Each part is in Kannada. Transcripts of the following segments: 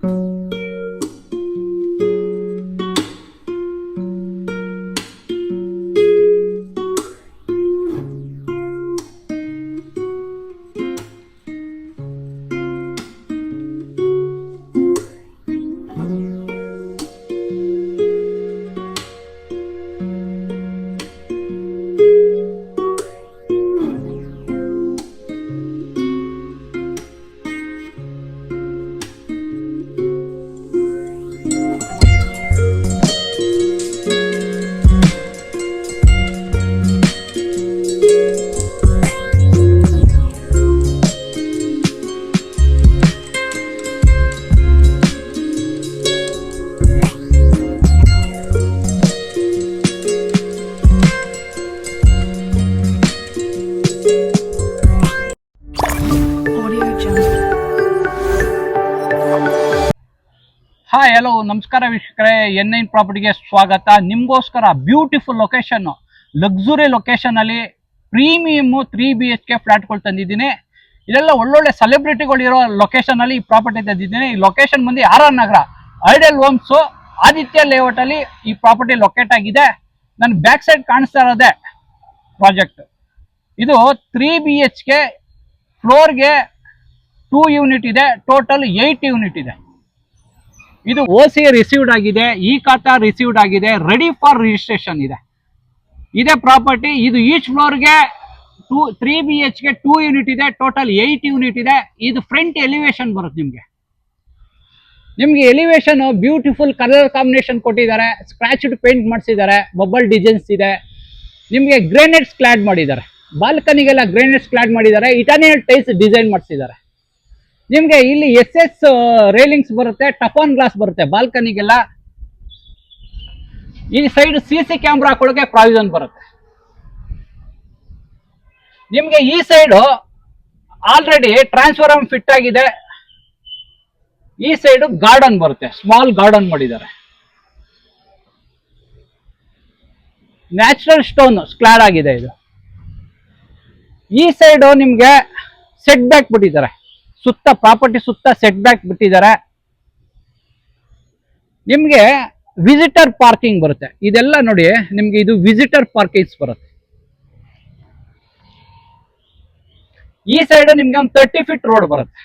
ಹಾಯ್ ಹಲೋ ನಮಸ್ಕಾರ ವೀಕ್ಷಕರೇ, N9 ಪ್ರಾಪರ್ಟಿಗೆ ಸ್ವಾಗತ. ನಿಮಗೋಸ್ಕರ ಬ್ಯೂಟಿಫುಲ್ ಲೊಕೇಶನ್, ಲಕ್ಸುರಿ ಲೊಕೇಶನ್ ಅಲ್ಲಿ ಪ್ರೀಮಿಯಮ್ 3 BHK ಫ್ಲಾಟ್ಗಳು ತಂದಿದ್ದೀನಿ. ಇದೆಲ್ಲ ಒಳ್ಳೊಳ್ಳೆ ಸೆಲೆಬ್ರಿಟಿಗಳಿರೋ ಲೊಕೇಶನ್ ಅಲ್ಲಿ ಈ ಪ್ರಾಪರ್ಟಿ ತಂದಿದ್ದೀನಿ. ಈ ಲೊಕೇಶನ್ ಬಂದು RR ನಗರ ಐಡಲ್ ಹೋಮ್ಸ್ ಆದಿತ್ಯ ಲೇಔಟ್ ಅಲ್ಲಿ ಈ ಪ್ರಾಪರ್ಟಿ ಲೊಕೇಟ್ ಆಗಿದೆ. ನನ್ನ ಬ್ಯಾಕ್ ಸೈಡ್ ಕಾಣಿಸ್ತಾ ಇರೋದೇ ಪ್ರಾಜೆಕ್ಟ್. ಇದು 3 BHK, ಫ್ಲೋರ್ಗೆ 2 ಯೂನಿಟ್ ಇದೆ, ಟೋಟಲ್ 8 ಯೂನಿಟ್ ಇದೆ. ಇದು OC ರಿಸೀವ್ಡ್ ಆಗಿದೆ, ಈ ಖಾತಾ ರಿಸೀವ್ಡ್ ಆಗಿದೆ, ರೆಡಿ ಫಾರ್ ರಿಜಿಸ್ಟ್ರೇಷನ್ ಇದೆ. ಇದೇ ಪ್ರಾಪರ್ಟಿ. ಇದು ಈಚ್ ಫ್ಲೋರ್ಗೆ 3 BHK 2 ಯೂನಿಟ್ ಇದೆ, ಟೋಟಲ್ 8 ಯೂನಿಟ್ ಇದೆ. ಇದು ಫ್ರಂಟ್ ಎಲಿವೇಶನ್ ಬರುತ್ತೆ. ನಿಮ್ಗೆ ಎಲಿವೇಶನ್ ಬ್ಯೂಟಿಫುಲ್ ಕಲರ್ ಕಾಂಬಿನೇಷನ್ ಕೊಟ್ಟಿದ್ದಾರೆ, ಸ್ಕ್ರಾಚ್ಡ್ ಪೇಂಟ್ ಮಾಡಿಸಿದ್ದಾರೆ, ಬಬಲ್ ಡಿಸೈನ್ಸ್ ಇದೆ. ನಿಮಗೆ ಗ್ರೇನೈಟ್ಸ್ ಕ್ಲಾಡ್ ಮಾಡಿದ್ದಾರೆ, ಬಾಲ್ಕನಿಗೆಲ್ಲ ಗ್ರೇನೈಟ್ಸ್ ಕ್ಲಾಡ್ ಮಾಡಿದ್ದಾರೆ, ಇಟಾಲಿಯನ್ ಟೈಲ್ಸ್ ಡಿಸೈನ್ ಮಾಡಿಸಿದ್ದಾರೆ. ನಿಮ್ಗೆ ಇಲ್ಲಿ SS ರೇಲಿಂಗ್ಸ್ ಬರುತ್ತೆ, ಟಫಾನ್ ಗ್ಲಾಸ್ ಬರುತ್ತೆ ಬಾಲ್ಕನಿಗೆಲ್ಲ. ಈ ಸೈಡ್ CC ಕ್ಯಾಮ್ರಾ ಹಾಕೊಳ್ಳೋಕೆ ಪ್ರಾವಿಷನ್ ಬರುತ್ತೆ. ನಿಮ್ಗೆ ಈ ಸೈಡ್ ಆಲ್ರೆಡಿ ಟ್ರಾನ್ಸ್ಫಾರ್ಮರ್ ಫಿಟ್ ಆಗಿದೆ. ಈ ಸೈಡ್ ಗಾರ್ಡನ್ ಬರುತ್ತೆ, ಸ್ಮಾಲ್ ಗಾರ್ಡನ್ ಮಾಡಿದ್ದಾರೆ. ನ್ಯಾಚುರಲ್ ಸ್ಟೋನ್ ಸ್ಕ್ಲಾಡ್ ಆಗಿದೆ ಇದು. ಈ ಸೈಡ್ ನಿಮ್ಗೆ ಸೆಟ್ ಬ್ಯಾಕ್ ಬಿಟ್ಟಿದ್ದಾರೆ, ಸುತ್ತ ಪ್ರಾಪರ್ಟಿ ಸುತ್ತ ಸೆಟ್ ಬ್ಯಾಕ್ ಬಿಟ್ಟಿದ್ದಾರೆ. ನಿಮ್ಗೆ ವಿಸಿಟರ್ ಪಾರ್ಕಿಂಗ್ ಬರುತ್ತೆ. ಇದೆಲ್ಲ ನೋಡಿ, ನಿಮ್ಗೆ ಇದು ವಿಸಿಟರ್ ಪಾರ್ಕಿಂಗ್ಸ್ ಬರುತ್ತೆ. ಈ ಸೈಡ್ ನಿಮ್ಗೆ ಒಂದು 30 ಫೀಟ್ ರೋಡ್ ಬರುತ್ತೆ.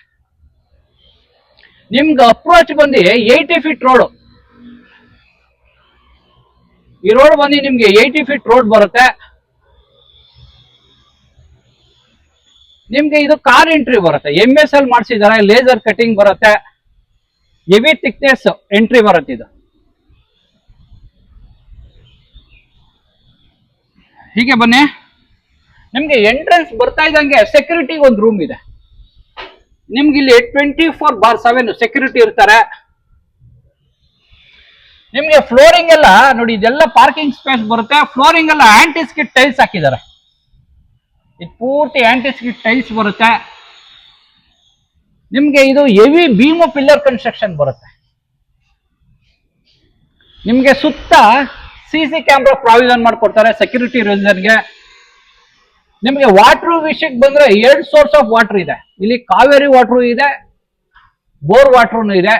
ನಿಮ್ಗೆ ಅಪ್ರೋಚ್ ಬಂದು 80 ಫೀಟ್ ರೋಡ್. ಈ ರೋಡ್ ಬಂದು ನಿಮ್ಗೆ 80 ಫೀಟ್ ರೋಡ್ ಬರುತ್ತೆ. ನಿಮ್ಗೆ ಇದು ಕಾರ್ ಎಂಟ್ರಿ ಬರುತ್ತೆ, MSL ಮಾಡಿಸಿದ್ದಾರೆ, ಲೇಸರ್ ಕಟಿಂಗ್ ಬರುತ್ತೆ, ಹೆವಿ ಥಿಕ್ನೆಸ್ ಎಂಟ್ರಿ ಬರುತ್ತೆ. ಇದು ಹೀಗೆ ಬನ್ನಿ. ನಿಮ್ಗೆ ಎಂಟ್ರೆನ್ಸ್ ಬರ್ತಾ ಇದ್ದಂಗೆ ಸೆಕ್ಯೂರಿಟಿಗೆ ಒಂದು ರೂಮ್ ಇದೆ. ನಿಮ್ಗೆ ಇಲ್ಲಿ 24/7 ಸೆಕ್ಯೂರಿಟಿ ಇರ್ತಾರೆ. ನಿಮ್ಗೆ ಫ್ಲೋರಿಂಗ್ ಎಲ್ಲ ನೋಡಿ, ಇದೆಲ್ಲ ಪಾರ್ಕಿಂಗ್ ಸ್ಪೇಸ್ ಬರುತ್ತೆ. ಫ್ಲೋರಿಂಗ್ ಎಲ್ಲ ಆಂಟಿಸ್ಕಿಟ್ ಟೈಲ್ಸ್ ಹಾಕಿದ್ದಾರೆ. ಇದು ಪೂರ್ತಿ ಆಂಟಿಸ್ಕಿಟ್ ಟೈಲ್ಸ್ ಬರುತ್ತೆ. ನಿಮ್ಗೆ ಇದು ಹೆವಿ ಬೀಮು ಪಿಲ್ಲರ್ ಕನ್ಸ್ಟ್ರಕ್ಷನ್ ಬರುತ್ತೆ. ನಿಮ್ಗೆ ಸುತ್ತ CC ಕ್ಯಾಮ್ರಾ ಪ್ರಾವಿಷನ್ ಮಾಡ್ಕೊಡ್ತಾರೆ ಸೆಕ್ಯೂರಿಟಿ ರೀಸನ್ಗೆ. ನಿಮ್ಗೆ ವಾಟರ್ ವಿಷಯಕ್ಕೆ ಬಂದ್ರೆ 2 ಸೋರ್ಸ್ ಆಫ್ ವಾಟರ್ ಇದೆ. ಇಲ್ಲಿ ಕಾವೇರಿ ವಾಟರ್ ಇದೆ, ಬೋರ್ ವಾಟರ್ ಇದೆ,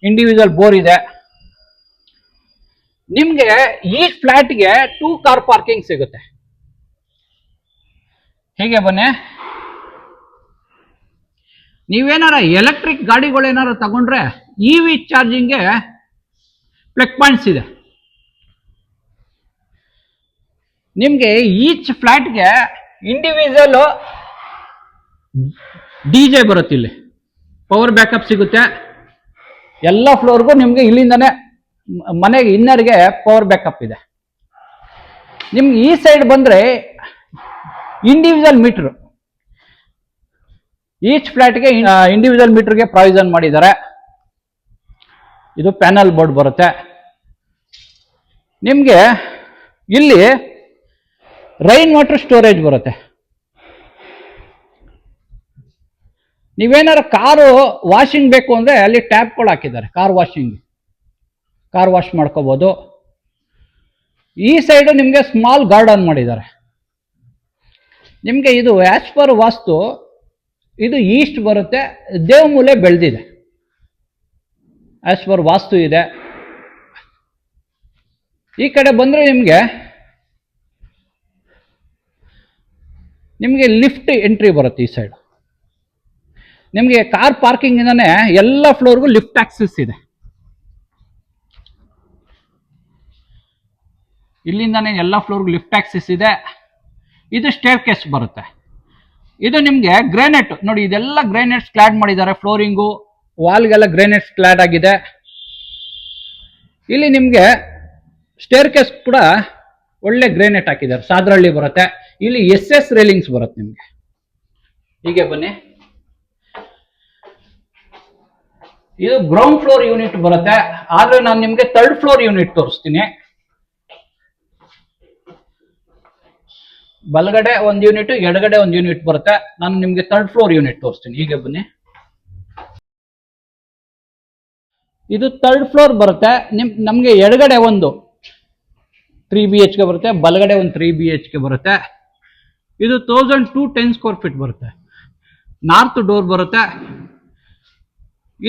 ಇಂಡಿವಿಜುವಲ್ ಬೋರ್ ಇದೆ. ನಿಮ್ಗೆ ಈ ಫ್ಲಾಟ್ಗೆ 2 ಕಾರ್ ಪಾರ್ಕಿಂಗ್ ಸಿಗುತ್ತೆ. ಹೀಗೆ ಬನ್ನಿ. ನೀವೇನಾರ ಎಲೆಕ್ಟ್ರಿಕ್ ಗಾಡಿಗಳೇನಾರು ತಗೊಂಡ್ರೆ EV ಚಾರ್ಜಿಂಗ್ಗೆ ಪ್ಲಗ್ ಪಾಯಿಂಟ್ಸ್ ಇದೆ. ನಿಮ್ಗೆ ಈಚ್ ಫ್ಲಾಟ್ಗೆ ಇಂಡಿವಿಜುವಲ್ DJ ಬರುತ್ತೆ. ಇಲ್ಲಿ ಪವರ್ ಬ್ಯಾಕಪ್ ಸಿಗುತ್ತೆ. ಎಲ್ಲ ಫ್ಲೋರ್ಗೂ ನಿಮ್ಗೆ ಇಲ್ಲಿಂದಾನೆ ಮನೆಗೆ ಇನ್ನರ್ಗೆ ಪವರ್ ಬ್ಯಾಕಪ್ ಇದೆ. ನಿಮ್ಗೆ ಈ ಸೈಡ್ ಬಂದ್ರೆ ಇಂಡಿವಿಜುವಲ್ ಮೀಟರ್, ಈಚ್ ಫ್ಲಾಟ್ಗೆ ಇಂಡಿವಿಜುವಲ್ ಮೀಟರ್ಗೆ ಪ್ರಾವಿಷನ್ ಮಾಡಿದ್ದಾರೆ. ಇದು ಪ್ಯಾನಲ್ ಬೋರ್ಡ್ ಬರುತ್ತೆ. ನಿಮ್ಗೆ ಇಲ್ಲಿ ರೈನ್ ವಾಟರ್ ಸ್ಟೋರೇಜ್ ಬರುತ್ತೆ. ನೀವೇನಾರ ಕಾರು ವಾಷಿಂಗ್ ಬೇಕು ಅಂದ್ರೆ ಅಲ್ಲಿ ಟ್ಯಾಪ್ಗಳು ಹಾಕಿದ್ದಾರೆ, ಕಾರ್ ವಾಶ್ ಮಾಡ್ಕೋಬಹುದು. ಈ ಸೈಡ್ ನಿಮ್ಗೆ ಸ್ಮಾಲ್ ಗಾರ್ಡನ್ ಮಾಡಿದ್ದಾರೆ. ನಿಮ್ಗೆ ಇದು ಆಸ್ ಪರ್ ವಾಸ್ತು ಇದು ಈಸ್ಟ್ ಬರುತ್ತೆ. ದೇವಮೂಲೆ ಬೆಳೆದಿದೆ. ಆಸ್ ಪರ್ ವಾಸ್ತು ಇದೆ. ಈ ಕಡೆ ಬಂದರೆ ನಿಮಗೆ ಲಿಫ್ಟ್ ಎಂಟ್ರಿ ಬರುತ್ತೆ. ಈ ಸೈಡ್ ನಿಮಗೆ ಕಾರ್ ಪಾರ್ಕಿಂಗ್ ಇಂದಾನೆ ಎಲ್ಲ ಫ್ಲೋರ್ಗೂ ಲಿಫ್ಟ್ ಆಕ್ಸೆಸ್ ಇದೆ. ಇಲ್ಲಿಂದಾನೆ ಎಲ್ಲ ಫ್ಲೋರ್ಗೂ ಲಿಫ್ಟ್ ಆಕ್ಸೆಸ್ ಇದೆ. ಇದು ಸ್ಟೇರ್ ಕೇಸ್ ಬರುತ್ತೆ. ಇದು ನಿಮಗೆ ಗ್ರಾನೈಟ್ ನೋಡಿ, ಇದೆಲ್ಲ ಗ್ರಾನೈಟ್ ಕ್ಲಾಡ್ ಮಾಡಿದ್ದಾರೆ. ಫ್ಲೋರಿಂಗು ವಾಲ್ಗೆಲ್ಲ ಗ್ರಾನೈಟ್ ಕ್ಲಾಡ್ ಆಗಿದೆ. ಇಲ್ಲಿ ನಿಮಗೆ ಸ್ಟೇರ್ ಕೇಸ್ ಕೂಡ ಒಳ್ಳೆ ಗ್ರಾನೈಟ್ ಹಾಕಿದ್ದಾರೆ, ಸಾದ್ರಳ್ಳಿ ಬರುತ್ತೆ. ಇಲ್ಲಿ SS ರೇಲಿಂಗ್ಸ್ ಬರುತ್ತೆ ನಿಮಗೆ. ಹೀಗೆ ಬನ್ನಿ, ಇದು ಗ್ರೌಂಡ್ ಫ್ಲೋರ್ ಯೂನಿಟ್ ಬರುತ್ತೆ. ಆದ್ರೆ ನಾನು ನಿಮಗೆ 3rd ಫ್ಲೋರ್ ಯೂನಿಟ್ ತೋರಿಸ್ತೀನಿ. ಬಲಗಡೆ ಒಂದು ಯೂನಿಟ್, ಎಡಗಡೆ ಒಂದು ಯೂನಿಟ್ ಬರುತ್ತೆ. ನಾನು ನಿಮಗೆ 3rd ಫ್ಲೋರ್ ಯೂನಿಟ್ ತೋರಿಸ್ತೀನಿ. ಹೀಗೆ ಬನ್ನಿ, ಇದು 3rd ಫ್ಲೋರ್ ಬರುತ್ತೆ. ನಮಗೆ ಎಡಗಡೆ ಒಂದು 3 BHK ಬರುತ್ತೆ, ಬಲಗಡೆ ಒಂದು 3 BHK ಬರುತ್ತೆ. ಇದು 1210 ಸ್ಕ್ವೇರ್ ಫೀಟ್ ಬರುತ್ತೆ. ನಾರ್ತ್ ಡೋರ್ ಬರುತ್ತೆ.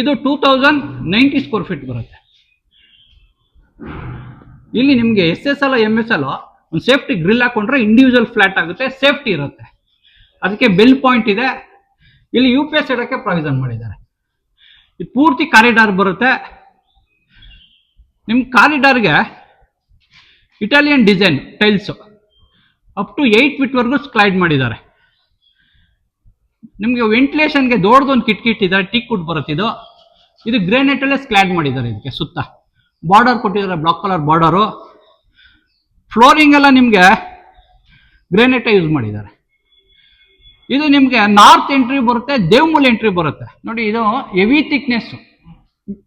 ಇದು 2090 ಸ್ಕ್ವೇರ್ ಫೀಟ್ ಬರುತ್ತೆ. ಇಲ್ಲಿ ನಿಮಗೆ SSL MSL ಒಂದು ಸೇಫ್ಟಿ ಗ್ರಿಲ್ ಹಾಕೊಂಡ್ರೆ ಇಂಡಿವಿಜುವಲ್ ಫ್ಲಾಟ್ ಆಗುತ್ತೆ, ಸೇಫ್ಟಿ ಇರುತ್ತೆ. ಅದಕ್ಕೆ ಬೆಲ್ ಪಾಯಿಂಟ್ ಇದೆ. ಇಲ್ಲಿ UPS ಇಡಕ್ಕೆ ಪ್ರಾವಿಷನ್ ಮಾಡಿದ್ದಾರೆ. ಇದು ಪೂರ್ತಿ ಕಾರಿಡಾರ್ ಬರುತ್ತೆ. ನಿಮ್ಮ ಕಾರಿಡಾರ್ಗೆ Italian design tiles up to 8 feet ವರೆಗೂ ಸ್ಲೈಡ್ ಮಾಡಿದ್ದಾರೆ. ನಿಮಗೆ ವೆಂಟಿಲೇಷನ್ಗೆ ದೊಡ್ಡದೊಂದು ಕಿಟಕಿ ಇಟ್ಟಿದ್ದಾರೆ. ಟೀಕ್ ವುಡ್ ಬರುತ್ತೆ. ಇದು ಗ್ರಾನೈಟ್ ಅಲ್ಲೇ ಸ್ಕ್ಲಾಡ್ ಮಾಡಿದ್ದಾರೆ. ಇದಕ್ಕೆ ಸುತ್ತ ಬಾರ್ಡರ್ ಕೊಟ್ಟಿದ್ದಾರೆ, ಬ್ಲಾಕ್ ಕಲರ್ ಬಾರ್ಡರು. ಫ್ಲೋರಿಂಗ್ ಎಲ್ಲ ನಿಮಗೆ ಗ್ರಾನೈಟ್ ಯೂಸ್ ಮಾಡಿದ್ದಾರೆ. ಇದು ನಿಮಗೆ ನಾರ್ತ್ ಎಂಟ್ರಿ ಬರುತ್ತೆ, ದೇವಮೂಲ ಎಂಟ್ರಿ ಬರುತ್ತೆ. ನೋಡಿ, ಇದು ಹೆವಿ ಥಿಕ್ನೆಸ್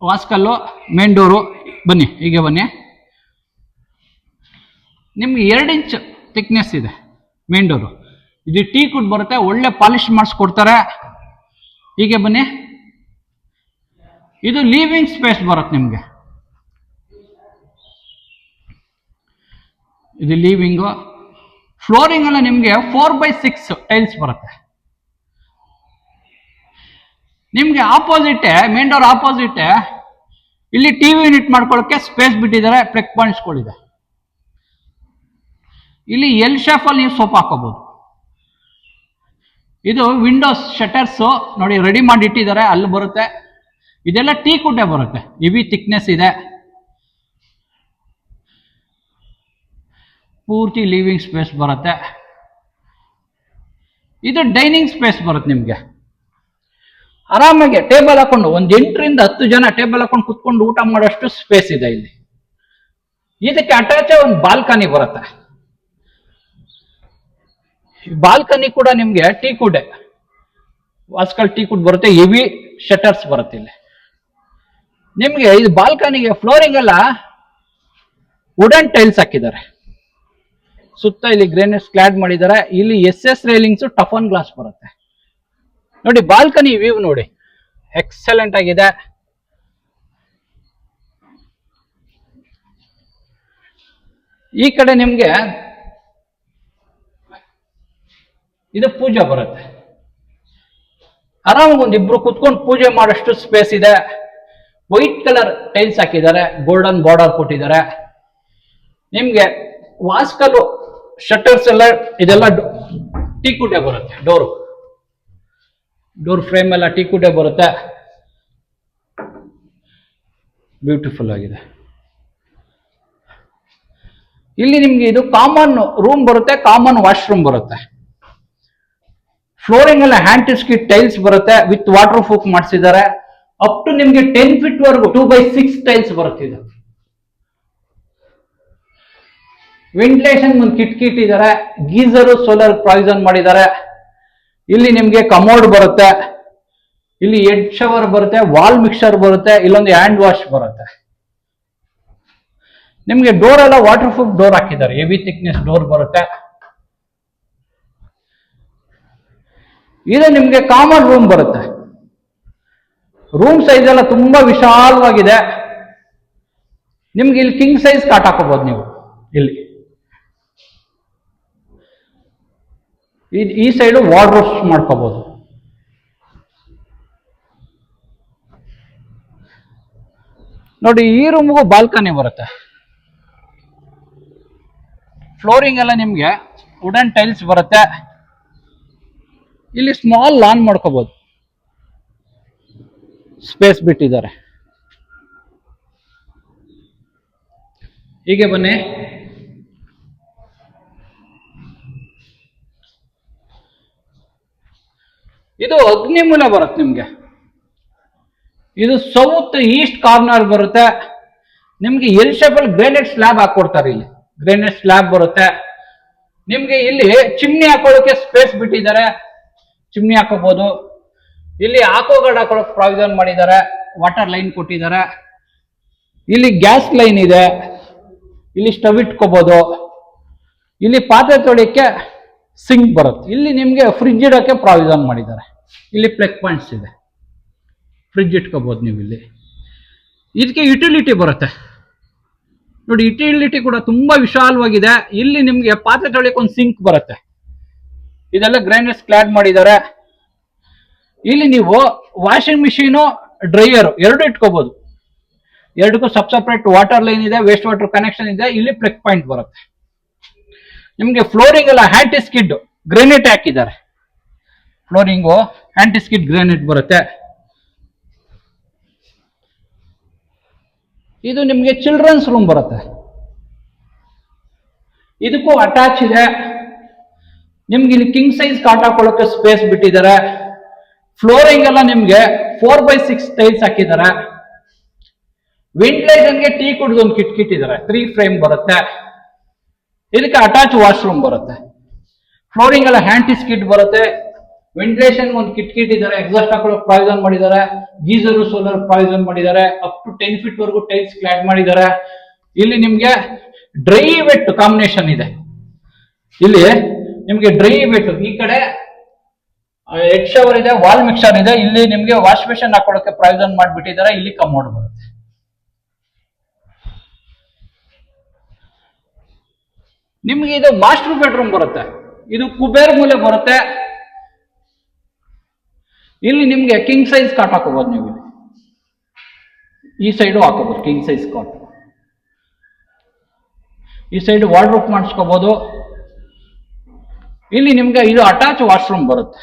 ವಾಸ್ಕಲ್ಲು, ಮೇನ್ ಡೋರು. ಬನ್ನಿ, ಹೀಗೆ ಬನ್ನಿ, ನಿಮ್ಗೆ 2 ಇಂಚ್ ಥಿಕ್ನೆಸ್ ಇದೆ ಮೇನ್ ಡೋರು. ಇದು ಟೀಕ್ ವುಡ್ ಬರುತ್ತೆ, ಒಳ್ಳೆ ಪಾಲಿಶ್ ಮಾಡಿಸ್ಕೊಡ್ತಾರೆ. ಹೀಗೆ ಬನ್ನಿ, ಇದು ಲಿವಿಂಗ್ ಸ್ಪೇಸ್ ಬರುತ್ತೆ ನಿಮಗೆ. ಇದು ಲಿವಿಂಗು. ಫ್ಲೋರಿಂಗ್ ಎಲ್ಲ ನಿಮಗೆ 4x6 ಟೈಲ್ಸ್ ಬರುತ್ತೆ. ನಿಮಗೆ ಆಪೋಸಿಟ್, ಮೇನ್ ಡೋರ್ ಆಪೋಸಿಟ್ ಇಲ್ಲಿ TV ಯೂನಿಟ್ ಮಾಡ್ಕೊಳ್ಳೋಕೆ ಸ್ಪೇಸ್ ಬಿಟ್ಟಿದ್ದಾರೆ. ಪ್ಲಗ್ ಪಾಯಿಂಟ್ಸ್ಗಳಿದೆ. ಇಲ್ಲಿ L ಶೇಪಲ್ಲಿ ನೀವು ಸೋಫಾ ಹಾಕೋಬಹುದು. ಇದು ವಿಂಡೋಸ್ ಶಟರ್ಸ್ ನೋಡಿ ರೆಡಿ ಮಾಡಿ ಇಟ್ಟಿದ್ದಾರೆ, ಅಲ್ಲಿ ಬರುತ್ತೆ. ಇದೆಲ್ಲ ಟೀಕ್ ವುಡ್ ಬರುತ್ತೆ, ಹೆವಿ ಥಿಕ್ನೆಸ್ ಇದೆ. ಪೂರ್ತಿ ಲಿವಿಂಗ್ ಸ್ಪೇಸ್ ಬರುತ್ತೆ. ಇದು ಡೈನಿಂಗ್ ಸ್ಪೇಸ್ ಬರುತ್ತೆ. ನಿಮಗೆ ಆರಾಮಾಗಿ ಟೇಬಲ್ ಹಾಕೊಂಡು ಒಂದು 8 ರಿಂದ 10 ಜನ ಟೇಬಲ್ ಹಾಕೊಂಡು ಕುತ್ಕೊಂಡು ಊಟ ಮಾಡೋಷ್ಟು ಸ್ಪೇಸ್ ಇದೆ ಇಲ್ಲಿ. ಇದಕ್ಕೆ ಅಟ್ಯಾಚ್ ಒಂದು ಬಾಲ್ಕನಿ ಬರುತ್ತೆ. ಬಾಲ್ಕನಿ ಕೂಡ ನಿಮಗೆ ಟೀಕ್ ವುಡ್, ವಾಸ್ಕಲ್ ಟೀಕ್ ವುಡ್ ಬರುತ್ತೆ. ಹೆವಿ ಶಟರ್ಸ್ ಬರುತ್ತೆ. ಇಲ್ಲಿ ನಿಮಗೆ ಇದು ಬಾಲ್ಕನಿಗೆ ಫ್ಲೋರಿಂಗ್ ಎಲ್ಲ ವುಡನ್ ಟೈಲ್ಸ್ ಹಾಕಿದ್ದಾರೆ. ಸುತ್ತ ಇಲ್ಲಿ ಗ್ರಾನೈಟ್ ಸ್ಕ್ಲಾಡ್ ಮಾಡಿದ್ದಾರೆ. ಇಲ್ಲಿ SS ರೇಲಿಂಗ್ಸ್, ಟಫನ್ ಗ್ಲಾಸ್ ಬರುತ್ತೆ. ನೋಡಿ, ಬಾಲ್ಕನಿ ವ್ಯೂ ನೋಡಿ, ಎಕ್ಸಲೆಂಟ್ ಆಗಿದೆ. ಈ ಕಡೆ ನಿಮ್ಗೆ ಇದು ಪೂಜೆ ಬರುತ್ತೆ. ಆರಾಮಾಗಿ ಒಂದಿಬ್ರು ಕುತ್ಕೊಂಡು ಪೂಜೆ ಮಾಡೋಷ್ಟು ಸ್ಪೇಸ್ ಇದೆ. ವೈಟ್ ಕಲರ್ ಟೈಲ್ಸ್ ಹಾಕಿದ್ದಾರೆ, ಗೋಲ್ಡನ್ ಬಾರ್ಡರ್ ಕೊಟ್ಟಿದ್ದಾರೆ. ನಿಮ್ಗೆ ವಾಸ್ಕಲ್ಲು ಶಟರ್ಸ್ ಎಲ್ಲ ಇದೆಲ್ಲ ಟೀಕ್ ವುಡ್ ಬರುತ್ತೆ. ಡೋರ್ ಫ್ರೇಮ್ ಎಲ್ಲ ಟೀಕ್ ವುಡ್ ಬರುತ್ತೆ. ಬ್ಯೂಟಿಫುಲ್ ಆಗಿದೆ. ಇಲ್ಲಿ ನಿಮ್ಗೆ ಇದು ಕಾಮನ್ ರೂಮ್ ಬರುತ್ತೆ, ಕಾಮನ್ ವಾಶ್ರೂಮ್ ಬರುತ್ತೆ. ಫ್ಲೋರಿಂಗ್ ಎಲ್ಲ ಹ್ಯಾಂಡ್ ಸ್ಕಿಟ್ ಟೈಲ್ಸ್ ಬರುತ್ತೆ, ವಿತ್ ವಾಟರ್ ಪ್ರೂಫ್ ಮಾಡಿಸಿದ್ದಾರೆ. ಅಪ್ ಟು ನಿಮ್ಗೆ 10 ಫೀಟ್ ವರೆಗೂ 2x6 ಟೈಲ್ಸ್ ಬರುತ್ತೆ. ಇದು ವೆಂಟಿಲೇಷನ್ ಒಂದು ಕಿಟಕಿ ಇಟ್ಟಿದ್ದಾರೆ. ಗೀಸರು ಸೋಲಾರ್ ಪ್ರಾವಿಷನ್ ಮಾಡಿದ್ದಾರೆ. ಇಲ್ಲಿ ನಿಮ್ಗೆ ಕಮೋಡ್ ಬರುತ್ತೆ. ಇಲ್ಲಿ ಹೆಡ್ ಶವರ್ ಬರುತ್ತೆ, ವಾಲ್ ಮಿಕ್ಸರ್ ಬರುತ್ತೆ, ಇಲ್ಲೊಂದು ಹ್ಯಾಂಡ್ ವಾಶ್ ಬರುತ್ತೆ. ನಿಮ್ಗೆ ಡೋರ್ ಎಲ್ಲ ವಾಟರ್ ಪ್ರೂಫ್ ಡೋರ್ ಹಾಕಿದ್ದಾರೆ, ಹೆವಿ ಥಿಕ್ನೆಸ್ ಡೋರ್ ಬರುತ್ತೆ. ಇದು ನಿಮ್ಗೆ ಕಾಮನ್ ರೂಮ್ ಬರುತ್ತೆ. ರೂಮ್ ಸೈಜ್ ಎಲ್ಲ ತುಂಬಾ ವಿಶಾಲವಾಗಿದೆ. ನಿಮ್ಗೆ ಇಲ್ಲಿ ಕಿಂಗ್ ಸೈಜ್ ಕಾಟ್ ಹಾಕೋಬಹುದು ನೀವು. ಇಲ್ಲಿ ಈ ಸೈಡು ವಾರ್ಡ್ರೋಬ್ಸ್ ಮಾಡ್ಕೋಬಹುದು. ನೋಡಿ ಈ ರೂಮ್ಗೂ ಬಾಲ್ಕನಿ ಬರುತ್ತೆ. ಫ್ಲೋರಿಂಗ್ ಎಲ್ಲ ನಿಮ್ಗೆ ವುಡನ್ ಟೈಲ್ಸ್ ಬರುತ್ತೆ. ಇಲ್ಲಿ ಸ್ಮಾಲ್ ಲಾನ್ ಮಾಡ್ಕೋಬಹುದು, ಸ್ಪೇಸ್ ಬಿಟ್ಟಿದ್ದಾರೆ. ಹೀಗೆ ಬನ್ನಿ. ಇದು ಅಗ್ನಿಮೂಲ ಬರುತ್ತೆ ನಿಮ್ಗೆ. ಇದು ಸೌತ್ ಈಸ್ಟ್ ಕಾರ್ನರ್ ಬರುತ್ತೆ ನಿಮ್ಗೆ. ಎಲ್ ಶೇಪಲ್ ಗ್ರೇನೈಟ್ ಸ್ಲ್ಯಾಬ್ ಹಾಕೊಡ್ತಾರೆ. ಇಲ್ಲಿ ಗ್ರೇನೈಟ್ ಸ್ಲ್ಯಾಬ್ ಬರುತ್ತೆ ನಿಮ್ಗೆ. ಇಲ್ಲಿ ಚಿಮ್ನಿ ಹಾಕೊಳ್ಳೋಕೆ ಸ್ಪೇಸ್ ಬಿಟ್ಟಿದ್ದಾರೆ, ಚಿಮ್ನಿ ಹಾಕೋಬಹುದು. ಇಲ್ಲಿ ಆಕ್ವಾಗಾರ್ಡ್ ಹಾಕೊಳ್ಳೋಕೆ ಪ್ರಾವಿಷನ್ ಮಾಡಿದ್ದಾರೆ, ವಾಟರ್ ಲೈನ್ ಕೊಟ್ಟಿದ್ದಾರೆ. ಇಲ್ಲಿ ಗ್ಯಾಸ್ ಲೈನ್ ಇದೆ, ಇಲ್ಲಿ ಸ್ಟವ್ ಇಟ್ಕೋಬಹುದು. ಇಲ್ಲಿ ಪಾತ್ರೆ ತೊಳಿಯಕ್ಕೆ ಸಿಂಕ್ ಬರುತ್ತೆ. ಇಲ್ಲಿ ನಿಮ್ಗೆ ಫ್ರಿಡ್ಜ್ ಇಡೋಕೆ ಪ್ರಾವಿಷನ್ ಮಾಡಿದ್ದಾರೆ. ಇಲ್ಲಿ ಪ್ಲಗ್ ಪಾಯಿಂಟ್ಸ್ ಇದೆ, ಫ್ರಿಡ್ಜ್ ಇಟ್ಕೋಬಹುದು ನೀವು ಇಲ್ಲಿ. ಇದಕ್ಕೆ ಯುಟಿಲಿಟಿ ಬರುತ್ತೆ ನೋಡಿ. ಯುಟಿಲಿಟಿ ಕೂಡ ತುಂಬಾ ವಿಶಾಲವಾಗಿದೆ. ಇಲ್ಲಿ ನಿಮ್ಗೆ ಪಾತ್ರೆ ತೊಳಿಯಕ್ಕೆ ಒಂದು ಸಿಂಕ್ ಬರುತ್ತೆ. ಇದೆಲ್ಲ ಗ್ರೈಂಡರ್ಸ್ ಕ್ಲಾಡ್ ಮಾಡಿದ್ದಾರೆ. ಇಲ್ಲಿ ನೀವು ವಾಷಿಂಗ್ ಮಿಷಿನು ಡ್ರೈಯರ್ ಎರಡು ಇಟ್ಕೋಬಹುದು. ಎರಡಕ್ಕೂ ಸಪ್ರೇಟ್ ವಾಟರ್ ಲೈನ್ ಇದೆ, ವೇಸ್ಟ್ ವಾಟರ್ ಕನೆಕ್ಷನ್ ಇದೆ. ಇಲ್ಲಿ ಪ್ಲಗ್ ಪಾಯಿಂಟ್ ಬರುತ್ತೆ ನಿಮ್ಗೆ. ಫ್ಲೋರಿಂಗ್ ಎಲ್ಲ ಹ್ಯಾಂಟಿ ಸ್ಕಿಡ್ ಗ್ರೆನೇಟ್ ಹಾಕಿದ್ದಾರೆ. ಫ್ಲೋರಿಂಗು ಹ್ಯಾಂಟಿ ಸ್ಕಿಡ್ ಗ್ರೆನೇಟ್ ಬರುತ್ತೆ. ಇದು ನಿಮ್ಗೆ ಚಿಲ್ಡ್ರನ್ಸ್ ರೂಮ್ ಬರುತ್ತೆ. ಇದಕ್ಕೂ ಅಟ್ಯಾಚ್ ಇದೆ ನಿಮ್ಗೆ. ಇಲ್ಲಿ ಕಿಂಗ್ ಸೈಜ್ ಕಾಟ್ ಹಾಕೊಳ್ಳೋಕೆ ಸ್ಪೇಸ್ ಬಿಟ್ಟಿದ್ದಾರೆ. ಫ್ಲೋರಿಂಗ್ ಎಲ್ಲ ನಿಮ್ಗೆ 4x6 ಟೈಲ್ಸ್ ಹಾಕಿದ್ದಾರೆ. ವೆಂಟಿಲೇಷನ್ಗೆ ಟೀ ಕುಡ್ದು ಒಂದು ಕಿಟ್ ಇದ್ದಾರೆ. 3 ಫ್ರೇಮ್ ಬರುತ್ತೆ. ಇದಕ್ಕೆ ಅಟ್ಯಾಚ್ ವಾಶ್ರೂಮ್ ಬರುತ್ತೆ. ಫ್ಲೋರಿಂಗ್ ಎಲ್ಲ ಹ್ಯಾಂಟಿ ಸ್ಕಿಡ್ ಬರುತ್ತೆ. ವೆಂಟಿಲೇಷನ್ ಒಂದು ಕಿಟ್ ಇದ್ದಾರೆ. ಎಕ್ಸಾಸ್ಟ್ ಹಾಕೊಳ್ಳೋಕೆ ಪ್ರಾವಿಷನ್ ಮಾಡಿದ್ದಾರೆ. ಗೀಸರ್ ಸೋಲಾರ್ ಪ್ರಾವಿಷನ್ ಮಾಡಿದ್ದಾರೆ. ಅಪ್ ಟು 10 ಫೀಟ್ ವರೆಗೂ ಟೈಲ್ಸ್ ಕ್ಲಾಡ್ ಮಾಡಿದ್ದಾರೆ. ಇಲ್ಲಿ ನಿಮ್ಗೆ ಡ್ರೈ ವೆಟ್ ಕಾಂಬಿನೇಷನ್ ಇದೆ. ಇಲ್ಲಿ ನಿಮ್ಗೆ ಡ್ರೈ ವೆಟ್ ಈ ಕಡೆ ಹೆಡ್ ಶವರ್ ಇದೆ, ವಾಲ್ ಮಿಕ್ಸರ್ ಇದೆ. ಇಲ್ಲಿ ನಿಮ್ಗೆ ವಾಶ್ ಬೇಸಿನ್ ಹಾಕೊಳ್ಳೋಕೆ ಪ್ರಾವಿಷನ್ ಮಾಡಿಬಿಟ್ಟಿದ್ದಾರೆ. ಇಲ್ಲಿ ಕಮೋಡ್ ಬರುತ್ತೆ. ನಿಮ್ಗೆ ಇದು ಮಾಸ್ಟರ್ ಬೆಡ್ರೂಮ್ ಬರುತ್ತೆ. ಇದು ಕುಬೇರ್ ಮೂಲೆ ಬರುತ್ತೆ. ಇಲ್ಲಿ ನಿಮ್ಗೆ ಕಿಂಗ್ ಸೈಜ್ ಕಾಟ್ ಹಾಕೋಬಹುದು ನೀವು. ಇಲ್ಲಿ ಈ ಸೈಡು ಹಾಕೋಬಹುದು ಕಿಂಗ್ ಸೈಜ್ ಕಾಟ್. ಈ ಸೈಡ್ ವಾರ್ಡ್ರೋಬ್ ಮಾಡಿಸ್ಕೋಬಹುದು. ಇಲ್ಲಿ ನಿಮ್ಗೆ ಇದು ಅಟ್ಯಾಚ್ ವಾಶ್ರೂಮ್ ಬರುತ್ತೆ.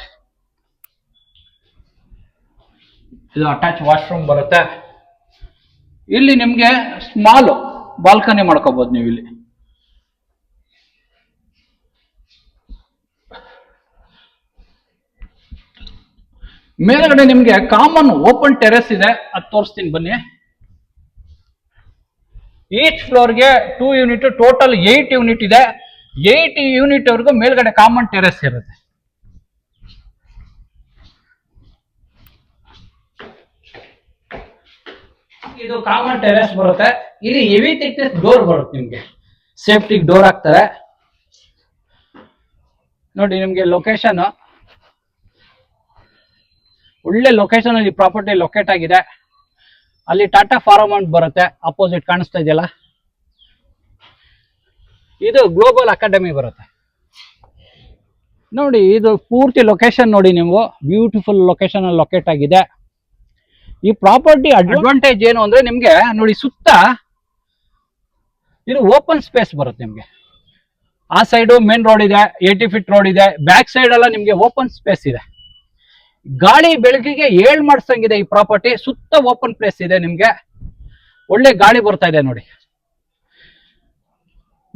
ಇದು ಅಟ್ಯಾಚ್ ವಾಶ್ರೂಮ್ ಬರುತ್ತೆ. ಇಲ್ಲಿ ನಿಮ್ಗೆ ಸ್ಮಾಲ್ ಬಾಲ್ಕನಿ ಮಾಡ್ಕೋಬಹುದು ನೀವು. ಇಲ್ಲಿ ಮೇಲ್ಗಡೆ ನಿಮ್ಗೆ ಕಾಮನ್ ಓಪನ್ ಟೆರೆಸ್ ಇದೆ. ಅದು ತೋರಿಸ್ತೀನಿ ಬನ್ನಿ. ಈಚ್ ಫ್ಲೋರ್ಗೆ 2 ಯೂನಿಟ್, ಟೋಟಲ್ 8 ಯೂನಿಟ್ ಇದೆ. 8 ಯೂನಿಟ್ ವರೆಗೂ ಮೇಲ್ಗಡೆ ಕಾಮನ್ ಟೆರೆಸ್ ಇರುತ್ತೆ. ಇದು ಕಾಮನ್ ಟೆರೆಸ್ ಬರುತ್ತೆ. ಇಲ್ಲಿ ಹೆವಿ ಥಿಕ್ನೆಸ್ ಡೋರ್ ಬರುತ್ತೆ ನಿಮ್ಗೆ. ಸೇಫ್ಟಿ ಡೋರ್ ಹಾಕ್ತಾರೆ ನೋಡಿ. ನಿಮ್ಗೆ ಲೊಕೇಶನ್ ಒಳ್ಳೆ ಲೊಕೇಶನ್ ಅಲ್ಲಿ ಪ್ರಾಪರ್ಟಿ ಲೊಕೇಟ್ ಆಗಿದೆ. ಅಲ್ಲಿ ಟಾಟಾ ಫಾರ್ಮ್ ಅಂತ ಬರುತ್ತೆ, ಅಪೋಸಿಟ್ ಕಾಣಿಸ್ತಾ ಇದೆಯಲ್ಲ. ಇದು ಗ್ಲೋಬಲ್ ಅಕಾಡೆಮಿ ಬರುತ್ತೆ ನೋಡಿ. ಇದು ಪೂರ್ತಿ ಲೊಕೇಶನ್ ನೋಡಿ ನೀವು. ಬ್ಯೂಟಿಫುಲ್ ಲೊಕೇಶನ್ ಅಲ್ಲಿ ಲೊಕೇಟ್ ಆಗಿದೆ. ಈ ಪ್ರಾಪರ್ಟಿ ಅಡ್ವಾಂಟೇಜ್ ಏನು ಅಂದ್ರೆ ನಿಮ್ಗೆ ನೋಡಿ, ಸುತ್ತ ಇದು ಓಪನ್ ಸ್ಪೇಸ್ ಬರುತ್ತೆ ನಿಮ್ಗೆ. ಆ ಸೈಡು ಮೇನ್ ರೋಡ್ ಇದೆ, 80 ಫೀಟ್ ರೋಡ್ ಇದೆ. ಬ್ಯಾಕ್ ಸೈಡ್ ಎಲ್ಲ ನಿಮ್ಗೆ ಓಪನ್ ಸ್ಪೇಸ್ ಇದೆ. ಗಾಳಿ ಬೆಳಕಿಗೆ ಏಳ್ ಮಾಡಿಸಂಗಿದೆ ಈ ಪ್ರಾಪರ್ಟಿ. ಸುತ್ತ ಓಪನ್ ಪ್ಲೇಸ್ ಇದೆ ನಿಮ್ಗೆ. ಒಳ್ಳೆ ಗಾಳಿ ಬರ್ತಾ ಇದೆ ನೋಡಿ.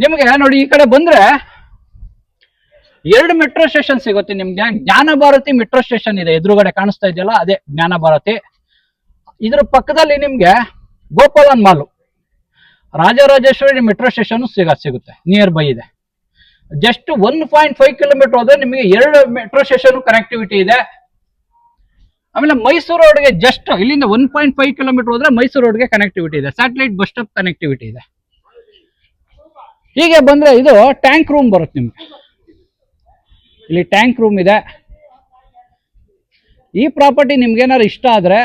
ನಿಮ್ಗೆ ನೋಡಿ ಈ ಕಡೆ ಬಂದ್ರೆ 2 ಮೆಟ್ರೋ ಸ್ಟೇಷನ್ ಸಿಗುತ್ತೆ ನಿಮ್ಗೆ. ಜ್ಞಾನ ಭಾರತಿ ಮೆಟ್ರೋ ಸ್ಟೇಷನ್ ಇದೆ, ಎದುರುಗಡೆ ಕಾಣಿಸ್ತಾ ಇದೆಯಲ್ಲ ಅದೇ ಜ್ಞಾನ ಭಾರತಿ. ಇದ್ರ ಪಕ್ಕದಲ್ಲಿ ನಿಮ್ಗೆ Gopalan mall, Rajarajeshwari metro station ಸಿಗುತ್ತೆ, ನಿಯರ್ ಬೈ ಇದೆ. ಜಸ್ಟ್ 1.5 ಕಿಲೋಮೀಟರ್ ಹೋದ್ರೆ ನಿಮಗೆ 2 ಮೆಟ್ರೋ ಸ್ಟೇಷನ್ ಕನೆಕ್ಟಿವಿಟಿ ಇದೆ. ಆಮೇಲೆ ಮೈಸೂರು ರೋಡ್ಗೆ ಜಸ್ಟ್ ಇಲ್ಲಿಂದ 1.5 ಕಿಲೋಮೀಟರ್ ಹೋದ್ರೆ ಮೈಸೂರು ರೋಡ್ಗೆ ಕನೆಕ್ಟಿವಿಟಿ ಇದೆ. ಸ್ಯಾಟಲೈಟ್ ಬಸ್ ಸ್ಟಾಪ್ ಕನೆಕ್ಟಿವಿಟಿ ಇದೆ. ಹೀಗೆ ಬಂದ್ರೆ ಇದು ಟ್ಯಾಂಕ್ ರೂಮ್ ಬರುತ್ತೆ ನಿಮ್ಗೆ. ಇಲ್ಲಿ ಟ್ಯಾಂಕ್ ರೂಮ್ ಇದೆ. ಈ ಪ್ರಾಪರ್ಟಿ ನಿಮ್ಗೆ ಏನಾದ್ರು ಇಷ್ಟ ಆದ್ರೆ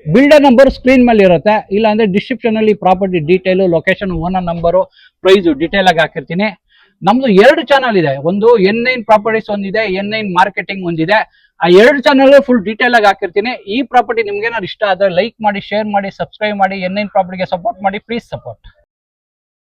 ಬಿಲ್ಡರ್ ನಂಬರ್ ಸ್ಕ್ರೀನ್ ಮೇಲೆ ಇರುತ್ತೆ. ಇಲ್ಲ ಅಂದ್ರೆ ಡಿಸ್ಕ್ರಿಪ್ಷನ್ ಅಲ್ಲಿ property detail, location, owner number, price detail ಆಗಿ ಹಾಕಿರ್ತೀನಿ. ನಮ್ದು 2 ಚಾನಲ್ ಇದೆ. ಒಂದು N9 ಪ್ರಾಪರ್ಟೀಸ್ ಒಂದಿದೆ, N9 ಮಾರ್ಕೆಟಿಂಗ್ ಒಂದಿದೆ. ಆ 2 ಚಾನಲ್ ಫುಲ್ ಡೀಟೇಲ್ ಆಗಿ ಹಾಕಿರ್ತೀನಿ. ಈ ಪ್ರಾಪರ್ಟಿ ನಿಮ್ಗೆ ಏನಾದ್ರು ಇಷ್ಟ ಆದ್ರೆ ಲೈಕ್ ಮಾಡಿ, ಶೇರ್ ಮಾಡಿ, ಸಬ್ಸ್ಕ್ರೈಬ್ ಮಾಡಿ. N9 ಪ್ರಾಪರ್ಟಿಗೆ ಸಪೋರ್ಟ್ ಮಾಡಿ, ಪ್ಲೀಸ್ ಸಪೋರ್ಟ್.